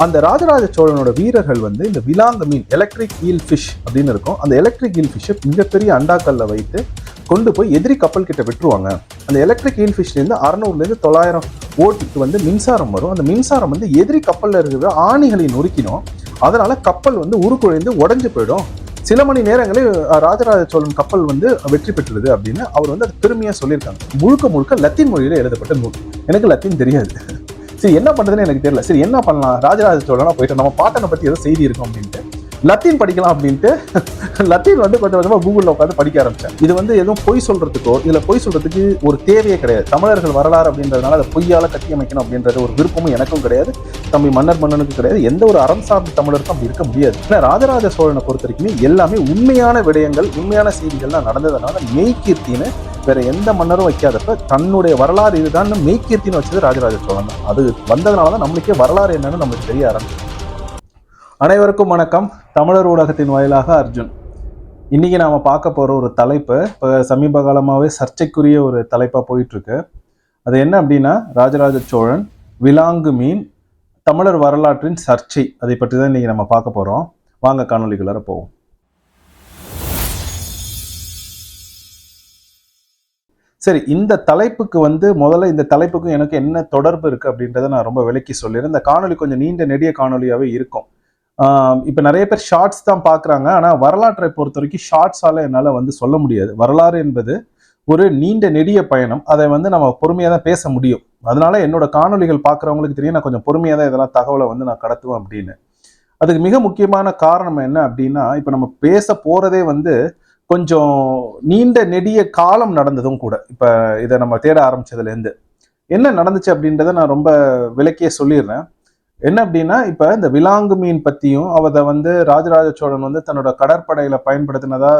அந்த ராஜராஜ சோழனோட வீரர்கள் வந்து இந்த விலாங்கு மீன் எலக்ட்ரிக் ஈல் ஃபிஷ் அப்படின்னு இருக்கும். அந்த எலக்ட்ரிக் ஈல் ஃபிஷ்ஷை மிகப்பெரிய அண்டாக்கல்ல வைத்து கொண்டு போய் எதிரி கப்பல் கிட்ட விட்டுருவாங்க. அந்த எலக்ட்ரிக் ஈல் ஃபிஷ்லேருந்து 600லேருந்து 900 ஓட்டுக்கு வந்து மின்சாரம் வரும். அந்த மின்சாரம் வந்து எதிரி கப்பலில் இருக்கிற ஆணிகளை நொறுக்கிடும். அதனால கப்பல் வந்து உருக்குழைந்து உடஞ்சு போயிடும். சில மணி நேரங்களில் ராஜராஜ சோழன் கப்பல் வந்து வெற்றி பெற்றுள்ளது அப்படின்னு அவர் வந்து அது பெருமையா சொல்லியிருக்காங்க. முழுக்க முழுக்க லத்தீன் மொழியில எழுதப்பட்ட நூல். எனக்கு லத்தீன் தெரியாது. சரி, என்ன பண்றதுன்னு எனக்கு தெரியல. சரி, என்ன பண்ணலாம், ராஜராஜ சோழனா போயிட்டு நம்ம பாட்டனை பத்தி ஏதோ செய்தி இருக்கும் அப்படின்ட்டு லத்தீன் படிக்கலாம் அப்படின்ட்டு லத்தீன் வந்து கொஞ்சம் கொஞ்சமா கூகுள்ல உட்காந்து படிக்க ஆரம்பிச்சேன். இது வந்து எதுவும் பொய் சொல்றதுக்கோ இதுல பொய் சொல்றதுக்கு ஒரு தேவையே கிடையாது. தமிழர்கள் வரலாறு அப்படின்றதுனால அதை பொய்யால கட்டி அமைக்கணும் அப்படின்றது ஒரு விருப்பமும் எனக்கும் கிடையாது, தம்பி மன்னனுக்கும் கிடையாது. எந்த ஒரு அறம் சார்ந்த தமிழருக்கும் அப்படி இருக்க முடியாது. ஏன்னா ராஜராஜ சோழனை பொறுத்த வரைக்குமே எல்லாமே உண்மையான விடயங்கள், உண்மையான செய்திகள்லாம் நடந்ததுனால மெய்கீர்த்தின்னு வேற எந்த மன்னரும் வைக்காதப்ப தன்னுடைய வரலாறு இதுதான் மெய்கீர்த்தின்னு வச்சது ராஜராஜ சோழன் தான். அது வந்ததுனாலதான் நம்மளுக்கே வரலாறு என்னன்னு நம்மளுக்கு தெரிய ஆரம்பிச்சு. அனைவருக்கும் வணக்கம். தமிழர் ஊடகத்தின் வாயிலாக அர்ஜுன். இன்னைக்கு நாம பார்க்க போற ஒரு தலைப்பு இப்போ சமீப காலமாகவே சர்ச்சைக்குரிய ஒரு தலைப்பா போயிட்டு இருக்கு. அது என்ன அப்படின்னா, ராஜராஜ சோழன், விலாங்கு மீன், தமிழர் வரலாற்றின் சர்ச்சை. அதை பற்றி தான் இன்னைக்கு நம்ம பார்க்க போறோம். வாங்க காணொலிக்குள்ளார போவோம். சரி, இந்த தலைப்புக்கு வந்து முதல்ல இந்த தலைப்புக்கும் எனக்கு என்ன தொடர்பு இருக்கு அப்படின்றத நான் ரொம்ப விளக்கி சொல்லிடுறேன். இந்த காணொலி கொஞ்சம் நீண்ட நெடிய காணொலியாவே இருக்கும். இப்போ நிறைய பேர் ஷார்ட்ஸ் தான் பார்க்குறாங்க. ஆனால் வரலாற்றை பொறுத்த வரைக்கும் ஷார்ட்ஸால என்னால் வந்து சொல்ல முடியாது. வரலாறு என்பது ஒரு நீண்ட நெடிய பயணம். அதை வந்து நம்ம பொறுமையாக தான் பேச முடியும். அதனால என்னோட காணொலிகள் பார்க்குறவங்களுக்கு தெரியும், நான் கொஞ்சம் பொறுமையாக தான் இதெல்லாம் தகவலை வந்து நான் கடத்துவேன் அப்படின்னு. அதுக்கு மிக முக்கியமான காரணம் என்ன அப்படின்னா, இப்போ நம்ம பேச போகிறதே வந்து கொஞ்சம் நீண்ட நெடிய காலம் நடந்ததும் கூட. இப்போ இதை நம்ம தேட ஆரம்பிச்சதுலேருந்து என்ன நடந்துச்சு அப்படின்றத நான் ரொம்ப விளக்கியே சொல்லிடுறேன். என்ன அப்படின்னா, இப்ப இந்த விலாங்கு மீன் பத்தியும் அதை வந்து ராஜராஜ சோழன் வந்து தன்னோட கடற்படையில பயன்படுத்தினதா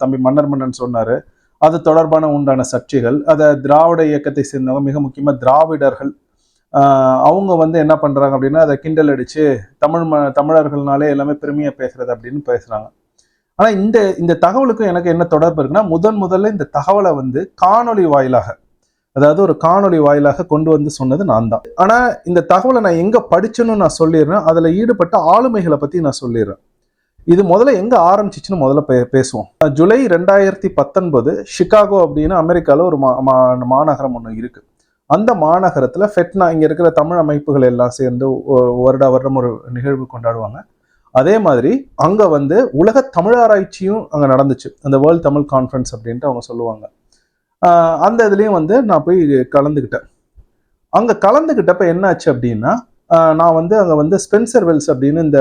தம்பி மன்னன் சொன்னாரு. அது தொடர்பான உண்டான சர்ச்சைகள், அதை திராவிட இயக்கத்தை சேர்ந்தவங்க, மிக முக்கியமா திராவிடர்கள், அவங்க வந்து என்ன பண்றாங்க அப்படின்னா அதை கிண்டல் அடிச்சு தமிழர்கள்னாலே எல்லாமே பெருமையா பேசுறது அப்படின்னு பேசுறாங்க. ஆனா இந்த தகவலுக்கும் எனக்கு என்ன தொடர்பு இருக்குன்னா, முதல்ல இந்த தகவலை வந்து காணொலி வாயிலாக, அதாவது ஒரு காணொலி வாயிலாக கொண்டு வந்து சொன்னது நான் தான். ஆனா இந்த தகவலை நான் எங்க படிச்சேன்னு நான் சொல்லிடுறேன். அதுல ஈடுபட்ட ஆளுமைகளை பத்தி நான் சொல்லிடுறேன். இது முதல்ல எங்க ஆரம்பிச்சிச்சுன்னு முதல்ல பேசுவோம். ஜூலை 2019 சிகாகோ அப்படின்னு அமெரிக்கால ஒரு மாநகரம் ஒண்ணு இருக்கு. அந்த மாநகரத்துல ஃபெட்னா, இங்க இருக்கிற தமிழ் அமைப்புகள் எல்லாம் சேர்ந்து வருடம் ஒரு நிகழ்வு கொண்டாடுவாங்க. அதே மாதிரி அங்க வந்து உலக தமிழாராய்ச்சியும் அங்க நடந்துச்சு. அந்த வேர்ல்ட் தமிழ் கான்ஃபரன்ஸ் அப்படின்ட்டு அவங்க சொல்லுவாங்க. அந்த இதுலேயும் வந்து நான் போய் கலந்துக்கிட்டேன். அங்கே கலந்துக்கிட்டப்ப என்ன ஆச்சு அப்படின்னா, நான் வந்து அங்கே வந்து ஸ்பென்சர் வெல்ஸ் அப்படின்னு இந்த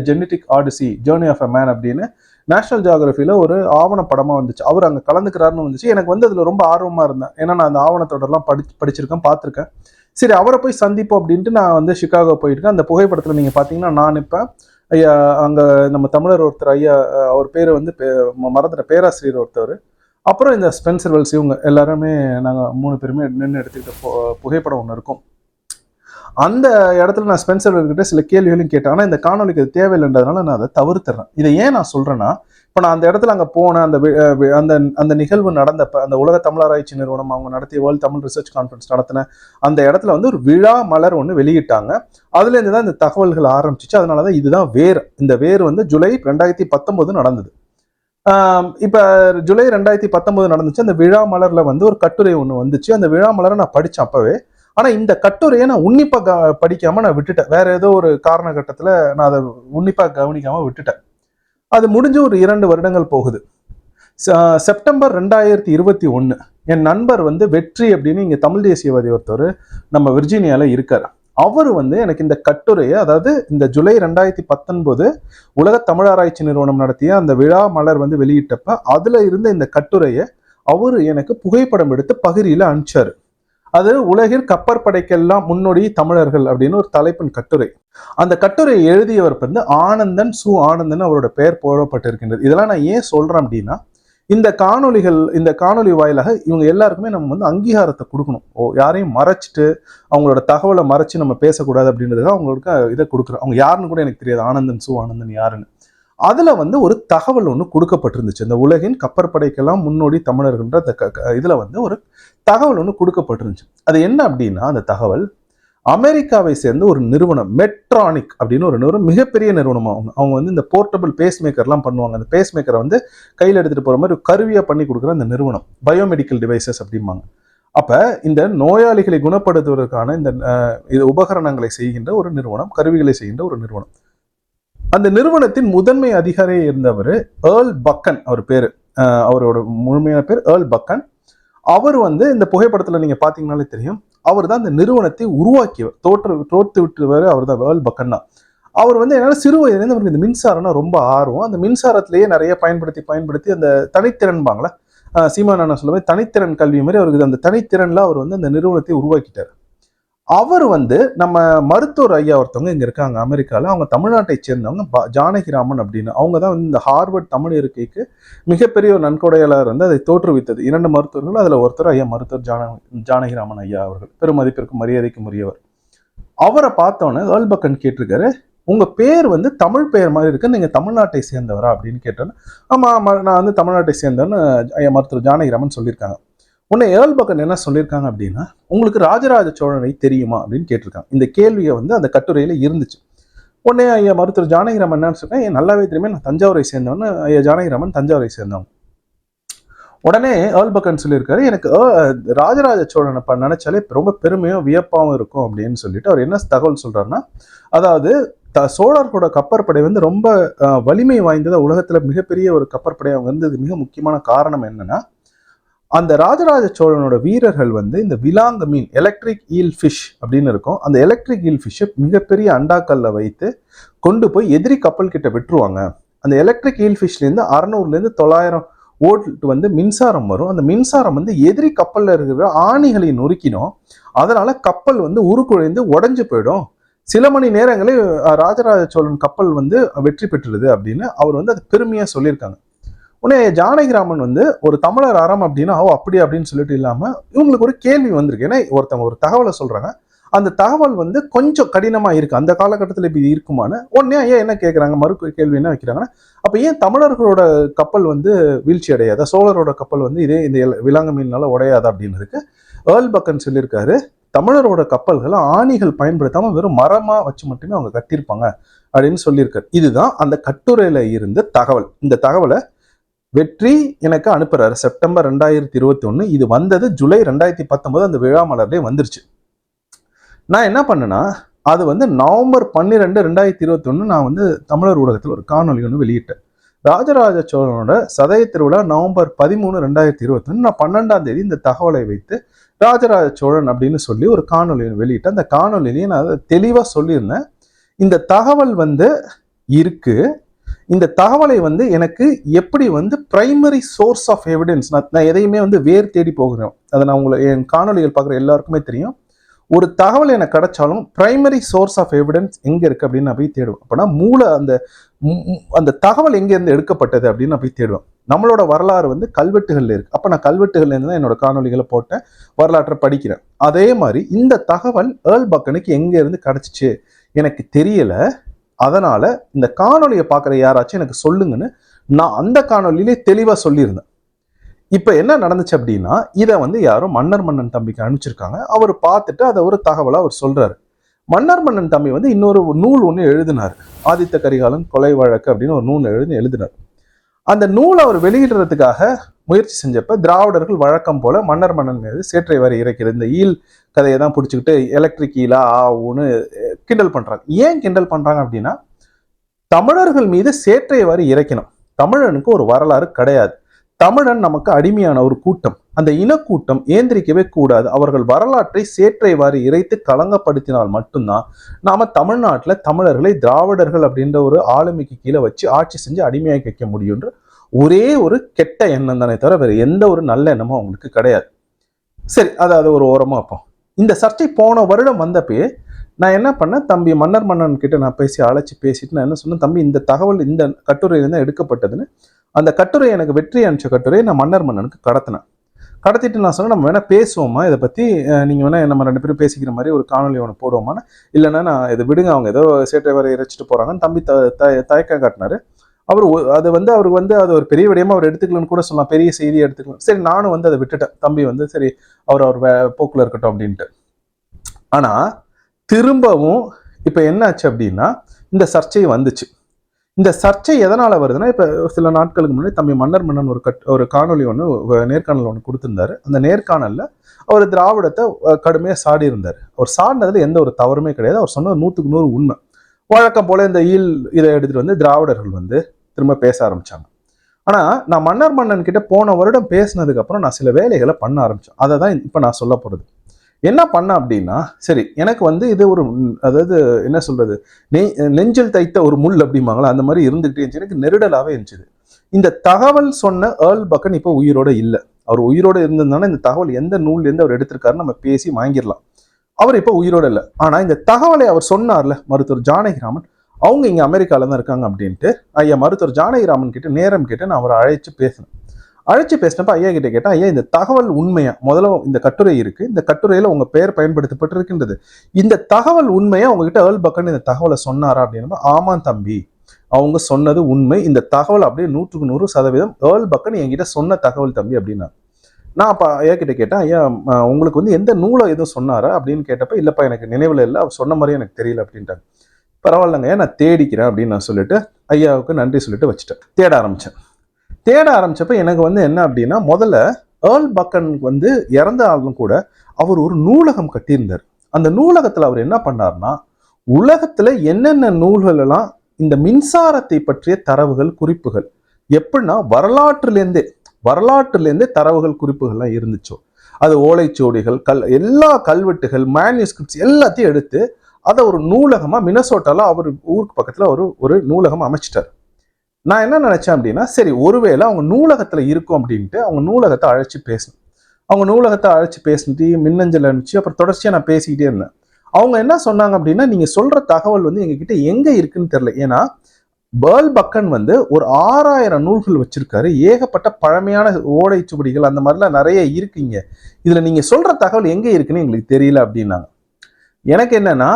genetic odyssey journey of a man அப்படின்னு நேஷனல் ஜியோகிராஃபியில் ஒரு ஆவணப்படமாக வந்துச்சு. அவர் அங்கே கலந்துக்கிறாருன்னு வந்துச்சு. எனக்கு வந்து அதில் ரொம்ப ஆர்வமாக இருந்தேன். ஏன்னா நான் அந்த ஆவணத்தோடலாம் படிச்சிருக்கேன், பார்த்துருக்கேன். சரி, அவரை போய் சந்திப்போம் அப்படின்ட்டு நான் வந்து சிகாகோ போயிருக்கேன். அந்த புகைப்படத்தில் நீங்கள் பார்த்தீங்கன்னா நான் நிற்பேன். ஐயா, அங்கே நம்ம தமிழர் ஒருத்தர், ஐயா அவர் பேர் வந்து மறந்துட்ட, பேராசிரியர் ஒருத்தர், அப்புறம் இந்த ஸ்பென்சர் வெல்ஸ், இவங்க எல்லாருமே நாங்கள் 3 பேருமே நின்று எடுத்துக்கிட்ட புகைப்படம் ஒன்று இருக்கும். அந்த இடத்துல நான் ஸ்பென்சர் வெல்கிட்ட சில கேள்விகளையும் கேட்டேன். ஆனால் இந்த காணொலிக்கு அது தேவையில்லைன்றதுனால நான் அதை தவிர்த்துறேன். இதை ஏன் நான் சொல்றேன்னா, இப்போ நான் அந்த இடத்துல அங்கே போனேன், அந்த நிகழ்வு நடந்தப்ப அந்த உலக தமிழாராய்ச்சி நிறுவனம் அவங்க நடத்திய வேர்ல்ட் தமிழ் ரிசர்ச் கான்ஃபரன்ஸ் நடத்தின அந்த இடத்துல வந்து ஒரு விழா மலர் ஒன்று வெளியிட்டாங்க. அதுலேருந்து தான் இந்த தகவல்கள் ஆரம்பிச்சிச்சு. அதனாலதான் இதுதான் வேர். இந்த வேர் வந்து ஜூலை 2019 நடந்தது. இப்ப ஜூலை 2019 நடந்துச்சு. அந்த விழா மலர்ல வந்து ஒரு கட்டுரை ஒண்ணு வந்துச்சு. அந்த விழா மலரை நான் படிச்சேன் அப்பவே. ஆனா இந்த கட்டுரையை நான் உன்னிப்பா படிக்காம நான் விட்டுட்டேன். வேற ஏதோ ஒரு காரண கட்டத்துல நான் அதை உன்னிப்பா கவனிக்காம விட்டுட்டேன். அது முடிஞ்சு ஒரு 2 வருடங்கள் போகுது. செப்டம்பர் 2021 என் நண்பர் வந்து வெற்றி அப்படின்னு இங்க தமிழ் தேசியவாதி ஒருத்தர் நம்ம விர்ஜீனியால இருக்காரு. அவர் வந்து எனக்கு இந்த கட்டுரையை, அதாவது இந்த ஜூலை 2019 உலக தமிழாராய்ச்சி நிறுவனம் நடத்திய அந்த விழா மலர் வந்து வெளியிட்டப்ப அதுல இருந்த இந்த கட்டுரையை அவரு எனக்கு புகைப்படம் எடுத்து பகிரியில அனுப்பிச்சாரு. அது உலகில் கப்பற்படைக்கெல்லாம் முன்னோடி தமிழர்கள் அப்படின்னு ஒரு தலைப்பின் கட்டுரை. அந்த கட்டுரையை எழுதியவர் வந்து ஆனந்தன், சு ஆனந்தன் அவரோட பெயர் போடப்பட்டிருக்கின்றது. இதெல்லாம் நான் ஏன் சொல்றேன் அப்படின்னா, இந்த காணொலி வாயிலாக இவங்க எல்லாருக்குமே நம்ம வந்து அங்கீகாரத்தை கொடுக்கணும். யாரையும் மறைச்சிட்டு அவங்களோட தகவலை மறைச்சு நம்ம பேசக்கூடாது அப்படின்றதுக்காக அவங்களுக்கு இதை கொடுக்குறோம். அவங்க யாருன்னு கூட எனக்கு தெரியாது, ஆனந்தன், சு ஆனந்தன் யாருன்னு. அதுல வந்து ஒரு தகவல் ஒன்று கொடுக்கப்பட்டிருந்துச்சு. இந்த உலகின் கப்பற்படைக்கெல்லாம் முன்னோடி தமிழர்கள்ன்ற இதுல வந்து ஒரு தகவல் ஒன்று கொடுக்கப்பட்டிருந்துச்சு. அது என்ன அப்படின்னா, அந்த தகவல் அமெரிக்காவை சேர்ந்த ஒரு நிறுவனம் மெட்ரானிக் அப்படின்னு ஒரு நிறுவனம், மிகப்பெரிய நிறுவனம். அவங்க வந்து இந்த போர்ட்டபிள் பேஸ் மேக்கர்லாம் பண்ணுவாங்க. அந்த பேஸ் மேக்கரை வந்து கையில் எடுத்துட்டு போற மாதிரி கருவியா பண்ணி கொடுக்குற அந்த நிறுவனம் பயோமெடிக்கல் டிவைசஸ் அப்படிம்பாங்க. அப்ப இந்த நோயாளிகளை குணப்படுத்துவதற்கான இந்த உபகரணங்களை செய்கின்ற ஒரு நிறுவனம், கருவிகளை செய்கின்ற ஒரு நிறுவனம். அந்த நிறுவனத்தின் முதன்மை அதிகாரியே இருந்தவர் ஏர்ல் பக்கன், அவர் பேரு, அவரோட முழுமையான பேர் ஏர்ல் பக்கன். அவர் வந்து இந்த புகைப்படத்துல நீங்க பாத்தீங்கன்னாலே தெரியும், அவர் தான் இந்த நிறுவனத்தை உருவாக்கியவர், தோற்று விட்டுவர் அவர் தான், ஏர்ல் பக்கன் தான். அவர் வந்து என்னால சிறு வயதுலேருந்து அவருக்கு இந்த மின்சாரம்னா ரொம்ப ஆர்வம். அந்த மின்சாரத்திலேயே நிறைய பயன்படுத்தி அந்த தனித்திறன்பாங்களா, சீமானா சொல்லுவே தனித்திறன் கல்வி மாதிரி அவருக்கு அந்த தனித்திறன்ல அவர் வந்து அந்த நிறுவனத்தை உருவாக்கிட்டார். அவர் வந்து நம்ம மருத்துவர் ஐயா ஒருத்தவங்க இங்க இருக்காங்க அமெரிக்கால, அவங்க தமிழ்நாட்டை சேர்ந்தவங்க, ஜானகிராமன் அப்படின்னு. அவங்க தான் வந்து இந்த ஹார்வர்ட் தமிழ் இருக்கைக்கு மிகப்பெரிய ஒரு நன்கொடையாளர் வந்து அதை தோற்றுவித்தது. 2 மருத்துவர்கள், அதுல ஒருத்தர் ஐயா மருத்துவர் ஜானகிராமன் ஐயா அவர்கள், பெருமதிப்பிற்கும் மரியாதைக்கும் உரியவர். அவரை பார்த்தோன்னே ஏர்ல் பக்கன் கேட்டிருக்காரு, உங்க பேர் வந்து தமிழ் பெயர் மாதிரி இருக்கு, நீங்க தமிழ்நாட்டை சேர்ந்தவரா அப்படின்னு கேட்டோன்னு, ஆமா நான் வந்து தமிழ்நாட்டை சேர்ந்தவன்னு ஐயா மருத்துவர் ஜானகிராமன் சொல்லியிருக்காங்க. உன்னை ஏர்ல் பக்கன் என்ன சொல்லியிருக்காங்க அப்படின்னா, உங்களுக்கு ராஜராஜ சோழனை தெரியுமா அப்படின்னு கேட்டிருக்காங்க. இந்த கேள்வியை வந்து அந்த கட்டுரையில இருந்துச்சு. உடனே ஐயா மருத்துவர் ஜானகிராமன் என்ன சொன்னேன், நல்லாவே தெரியுமே, நான் தஞ்சாவூரை சேர்ந்தவன். ஐயா ஜானகிராமன் தஞ்சாவூரை சேர்ந்தவன். உடனே ஏர்ல் பக்கன் சொல்லியிருக்காரு, எனக்கு ராஜராஜ சோழனை நினைச்சாலே ரொம்ப பெருமையும் வியப்பாவும் இருக்கும் அப்படின்னு சொல்லிட்டு அவர் என்ன தகவல் சொல்றாருன்னா, அதாவது சோழர்களோட கப்பற்படை வந்து ரொம்ப வலிமை வாய்ந்ததா, உலகத்துல மிகப்பெரிய ஒரு கப்பற்படை அவங்க இருந்தது. மிக முக்கியமான காரணம் என்னன்னா, அந்த ராஜராஜ சோழனோட வீரர்கள் வந்து இந்த விலாங்க மீன், எலக்ட்ரிக் ஈல் ஃபிஷ் அப்படின்னு இருக்கும், அந்த எலக்ட்ரிக் ஈல் ஃபிஷ்ஷை மிகப்பெரிய அண்டாக்கல்ல வைத்து கொண்டு போய் எதிரி கப்பல் கிட்ட விட்டுருவாங்க. அந்த எலக்ட்ரிக் ஈல் ஃபிஷ்லேருந்து 600லேருந்து 900 வோல்ட் வந்து மின்சாரம் வரும். அந்த மின்சாரம் வந்து எதிரி கப்பல்ல இருக்கிற ஆணிகளை நொறுக்கிடும். அதனால கப்பல் வந்து உருக்குழைந்து உடஞ்சு போயிடும். சில மணி நேரங்களே ராஜராஜ சோழன் கப்பல் வந்து வெற்றி பெற்றுடுது அப்படின்னு அவர் வந்து அது பெருமையா சொல்லியிருக்காங்க. உடனே ஜானகிராமன் வந்து ஒரு தமிழர் அறம் அப்படின்னா அப்படி அப்படின்னு சொல்லிட்டு இல்லாம இவங்களுக்கு ஒரு கேள்வி வந்திருக்கு. ஏன்னா ஒருத்தவங்க ஒரு தகவலை சொல்றாங்க, அந்த தகவல் வந்து கொஞ்சம் கடினமா இருக்கு, அந்த காலகட்டத்தில் இப்படி இருக்குமான்னு. உடனே ஏன் என்ன கேட்கறாங்க, மறு கேள்வி என்ன வைக்கிறாங்கன்னா, அப்ப ஏன் தமிழர்களோட கப்பல் வந்து வீழ்ச்சி அடையாதா, சோழரோட கப்பல் வந்து இதே இந்த விலாங்க மீனால உடையாதா அப்படின்றதுக்கு ஏர்ல் பக்கன் சொல்லியிருக்காரு, தமிழரோட கப்பல்களை ஆணிகள் பயன்படுத்தாம வெறும் மரமா வச்சு மட்டுமே அவங்க கட்டியிருப்பாங்க அப்படின்னு சொல்லியிருக்காரு. இதுதான் அந்த கட்டுரையில இருந்த தகவல். இந்த தகவலை வெற்றி எனக்கு அனுப்புறாரு செப்டம்பர் 2021. இது வந்தது ஜூலை 2019, அந்த விழா மலர்லேயே வந்துருச்சு. நான் என்ன பண்ணேன்னா, அது வந்து நவம்பர் 12, 2021 நான் வந்து தமிழர் ஊடகத்தில் ஒரு காணொலி ஒன்று வெளியிட்டேன். ராஜராஜ சோழனோட சதய திருவிழா நவம்பர் 13, 2021. நான் 12ஆம் தேதி இந்த தகவலை வைத்து ராஜராஜ சோழன் அப்படின்னு சொல்லி ஒரு காணொலி வெளியிட்டேன். அந்த காணொலியிலேயே நான் தெளிவாக சொல்லியிருந்தேன், இந்த தகவல் வந்து இருக்கு, இந்த தகவலை வந்து எனக்கு எப்படி வந்து பிரைமரி சோர்ஸ் ஆஃப் எவிடன்ஸ், நான் எதையுமே வந்து வேர் தேடி போகிறேன். அதை நான் உங்களை என் காணொலிகள் பார்க்குற எல்லாருக்குமே தெரியும். ஒரு தகவல் எனக்கு கிடைச்சாலும் பிரைமரி சோர்ஸ் ஆஃப் எவிடன்ஸ் எங்க இருக்கு அப்படின்னு நான் போய் தேடுவேன். அப்படின்னா மூளை அந்த தகவல் எங்க இருந்து எடுக்கப்பட்டது அப்படின்னு நான் போய் தேடுவேன். நம்மளோட வரலாறு வந்து கல்வெட்டுகள்ல இருக்கு. அப்ப நான் கல்வெட்டுகள்ல இருந்து தான் என்னோட காணொலிகளை போட்டேன், வரலாற்றை படிக்கிறேன். அதே மாதிரி இந்த தகவல் ஏர்ல் பக்கனுக்கு எங்க இருந்து கிடைச்சிச்சு எனக்கு தெரியல. அதனால இந்த காணொலியை பார்க்குற யாராச்சும் எனக்கு சொல்லுங்கன்னு நான் அந்த காணொலியிலே தெளிவாக சொல்லியிருந்தேன். இப்போ என்ன நடந்துச்சு அப்படின்னா, இதை வந்து யாரும் மன்னன் தம்பிக்கு அனுப்பிச்சிருக்காங்க. அவர் பார்த்துட்டு அதை ஒரு தகவலாக அவர் சொல்றாரு. மன்னன் தம்பி வந்து இன்னொரு நூல் ஒன்று எழுதினார், ஆதித்த கரிகாலன் கொலை வழக்கு அப்படின்னு ஒரு நூல் எழுதினார். அந்த நூலை அவர் வெளியிடுறதுக்காக முயற்சி செஞ்சப்ப திராவிடர்கள் வழக்கம் போல மன்னன் மீது சேற்றை வரை இறைக்கிறது, இந்த ஈல் கதையை தான் பிடிச்சிக்கிட்டு எலக்ட்ரிக் ஈலா ஆவுன்னு கிண்டல் பண்றாங்க. ஏன் கிண்டல் பண்றாங்க அப்படின்னா, தமிழர்கள் மீது சேற்றை வரை இறைக்கணும். தமிழனுக்கு ஒரு வரலாறு கிடையாது, தமிழன் நமக்கு அடிமையான ஒரு கூட்டம், அந்த இனக்கூட்டம் ஏந்திரிக்கவே கூடாது. அவர்கள் வரலாற்றை சேற்றை வாரி இறைத்து களங்கப்படுத்தினால் மட்டும்தான் நாம தமிழ்நாட்டில் தமிழர்களை திராவிடர்கள் அப்படின்ற ஒரு ஆளுமைக்கு கீழே வச்சு ஆட்சி செஞ்சு அடிமையாக்கி வைக்க முடியுன்ற ஒரே ஒரு கெட்ட எண்ணம் தானே தவிர வேற எந்த ஒரு நல்ல எண்ணமும் அவங்களுக்கு கிடையாது. சரி, அது ஒரு ஓரமா வைப்போம். இந்த சர்ச்சை போன வருடம் வந்தப்பே நான் என்ன பண்ணேன், தம்பி மன்னன் கிட்ட நான் அழைச்சி பேசிட்டு நான் என்ன சொன்னேன், தம்பி இந்த தகவல் இந்த கட்டுரையிலிருந்து எடுக்கப்பட்டதுன்னு. அந்த கட்டுரை எனக்கு வெற்றி அனுப்பிச்ச கட்டுரையை நான் மன்னனுக்கு கடத்திட்டு நான் சொன்னேன், நம்ம வேணா பேசுவோமா இதை பத்தி, நீங்க வேணா நம்ம 2 பேரும் பேசிக்கிற மாதிரி ஒரு காணொலி ஒன்று போடுவோமான்னு. இல்லைன்னா நான் இதை விடுங்க, அவங்க ஏதோ சேட்டை வரை இறைச்சிட்டு போறாங்கன்னு தம்பி தயக்கம் காட்டினாரு. அவருக்கு வந்து அது ஒரு பெரிய விடயமா அவர் எடுத்துக்கலன்னு கூட சொல்லலாம், பெரிய செய்தியை எடுத்துக்கலாம். சரி, நானும் வந்து அதை விட்டுட்டேன். தம்பி வந்து சரி அவர் போக்குல இருக்கட்டும் அப்படின்ட்டு. ஆனா திரும்பவும் இப்போ என்னாச்சு அப்படின்னா இந்த சர்ச்சை வந்துச்சு. இந்த சர்ச்சை எதனால வருதுன்னா, இப்போ சில நாட்களுக்கு முன்னாடி தம்பி மன்னர் மன்னன் ஒரு காணொலி ஒன்று, நேர்காணல் ஒன்று கொடுத்திருந்தாரு. அந்த நேர்காணல்ல அவர் திராவிடத்தை கடுமையாக சாடி இருந்தார். அவர் சாடினதுல எந்த ஒரு தவறுமே கிடையாது. அவர் சொன்னது 100% உண்மை. வழக்கம் போல இந்த இதை எடுத்துட்டு வந்து திராவிடர்கள் வந்து திரும்ப பேச ஆரம்பிச்சாங்க. ஆனா நான் மன்னர் மன்னன் கிட்ட போன வருடம் பேசினதுக்கு அப்புறம் நான் சில வேலைகளை பண்ண ஆரம்பிச்சேன். அதை தான் இப்ப நான் சொல்ல போறது. என்ன பண்ண அப்படின்னா, சரி எனக்கு வந்து இது ஒரு, அதாவது என்ன சொல்றது, நெஞ்சில் தைத்த ஒரு முள் அப்படிம்பாங்களா, அந்த மாதிரி இருந்துகிட்டே இருந்துச்சு. எனக்கு நெருடலாவே இருந்துச்சு. இந்த தகவல் சொன்ன ஏர்ல் பக்கன் இப்போ உயிரோட இல்லை. அவர் உயிரோட இருந்திருந்தாலும் இந்த தகவல் எந்த நூல் எந்த அவர் எடுத்திருக்காருன்னு நம்ம பேசி வாங்கிடலாம். அவர் இப்போ உயிரோட இல்லை. ஆனா இந்த தகவலை அவர் சொன்னார்ல மருத்துவர் ஜானகிராமன், அவங்க இங்க அமெரிக்கால தான் இருக்காங்க அப்படின்ட்டு ஐயா மருத்துவர் ஜானகிராமன் கிட்ட நேரம் கேட்டு நான் அவரை அழைச்சு பேசினப்ப ஐயா கிட்ட கேட்டேன், ஐயா இந்த தகவல் உண்மையா, முதல்ல இந்த கட்டுரை இருக்கு, இந்த கட்டுரையில உங்க பெயர் பயன்படுத்தப்பட்டிருக்கின்றது, இந்த தகவல் உண்மையா, உங்ககிட்ட ஏர்ல் பக்கன் இந்த தகவலை சொன்னாரா அப்படின்னு. ஆமா தம்பி, அவங்க சொன்னது உண்மை, இந்த தகவல் அப்படியே 100% ஏர்ல் பக்கன் என்கிட்ட சொன்ன தகவல் தம்பி அப்படின்னா. நான் அப்ப ஐயா கிட்ட கேட்டேன், ஐயா உங்களுக்கு வந்து எந்த நூலை எதுவும் சொன்னாரா அப்படின்னு கேட்டப்ப, இல்லப்பா எனக்கு நினைவுல இல்லை, அவர் சொன்ன மாதிரி எனக்கு தெரியல அப்படின்ட்டாங்க. பரவாயில்லங்க, நான் தேடிக்கிறேன் அப்படின்னு நான் சொல்லிட்டு ஐயாவுக்கு நன்றி சொல்லிட்டு வச்சுட்டேன். தேட ஆரம்பிச்சப்ப எனக்கு வந்து என்ன அப்படின்னா, முதல்ல ஏர்ல் பக்கன் வந்து இறந்த ஆளும் கூட அவர் ஒரு நூலகம் கட்டியிருந்தார். அந்த நூலகத்துல அவர் என்ன பண்ணார்னா, உலகத்துல என்னென்ன நூல்கள் எல்லாம் இந்த மின்சாரத்தை பற்றிய தரவுகள் குறிப்புகள் எப்படின்னா வரலாற்றிலேருந்தே தரவுகள் குறிப்புகள்லாம் இருந்துச்சோ, அது ஓலைச்சுவடிகள், எல்லா கல்வெட்டுகள், மேனுஸ்கிரிப்ட்ஸ் எல்லாத்தையும் எடுத்து அதை ஒரு நூலகமா மினசோட்டால அவர் ஊருக்கு பக்கத்துல ஒரு நூலகம் அமைச்சிட்டார். நான் என்ன நினைச்சேன் அப்படின்னா, சரி ஒருவேளை அவங்க நூலகத்துல இருக்கும் அப்படின்ட்டு அவங்க நூலகத்தை அழைச்சி பேசிட்டு மின்னஞ்சல் அனுப்பிச்சு அப்புறம் தொடர்ச்சியா நான் பேசிக்கிட்டே இருந்தேன். அவங்க என்ன சொன்னாங்க அப்படின்னா, நீங்க சொல்ற தகவல் வந்து எங்ககிட்ட எங்க இருக்குன்னு தெரியல. ஏன்னா ஏர்ல் பக்கன் வந்து ஒரு 6000 நூல்கள் வச்சிருக்காரு, ஏகப்பட்ட பழமையான ஓலைச்சுவடிகள் அந்த மாதிரிலாம் நிறைய இருக்குங்க, இதுல நீங்க சொல்ற தகவல் எங்க இருக்குன்னு எங்களுக்கு தெரியல அப்படின்னாங்க. எனக்கு என்னன்னா,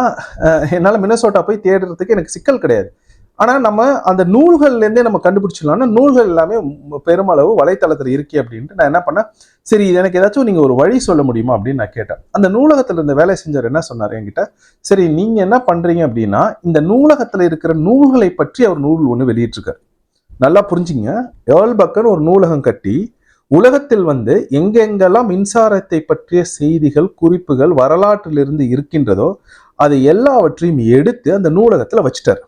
என்னால மினசோட்டா போய் தேடுறதுக்கு எனக்கு சிக்கல் கிடையாது. ஆனா நம்ம அந்த நூல்கள்ல இருந்தே நம்ம கண்டுபிடிச்சிடலாம்னா, நூல்கள் எல்லாமே பெருமளவு வலைத்தளத்துல இருக்கு அப்படின்ட்டு நான் என்ன பண்ணேன், சரி எனக்கு ஏதாச்சும் நீங்க ஒரு வழி சொல்ல முடியுமா அப்படின்னு நான் கேட்டேன். அந்த நூலகத்துல இருந்த வேலை செஞ்சவர் என்ன சொன்னார் என்கிட்ட, சரி நீங்க என்ன பண்றீங்க அப்படின்னா, இந்த நூலகத்துல இருக்கிற நூல்களை பற்றி அவர் நூல் ஒண்ணு வெளியிட்டிருக்காரு. நல்லா புரிஞ்சுங்க, ஏர்ல் பக்கன் ஒரு நூலகம் கட்டி உலகத்தில் வந்து எங்கெங்கெல்லாம் மின்சாரத்தை பற்றிய செய்திகள் குறிப்புகள் வரலாற்றிலிருந்து இருக்கின்றதோ அதை எல்லாவற்றையும் எடுத்து அந்த நூலகத்துல வச்சுட்டார்.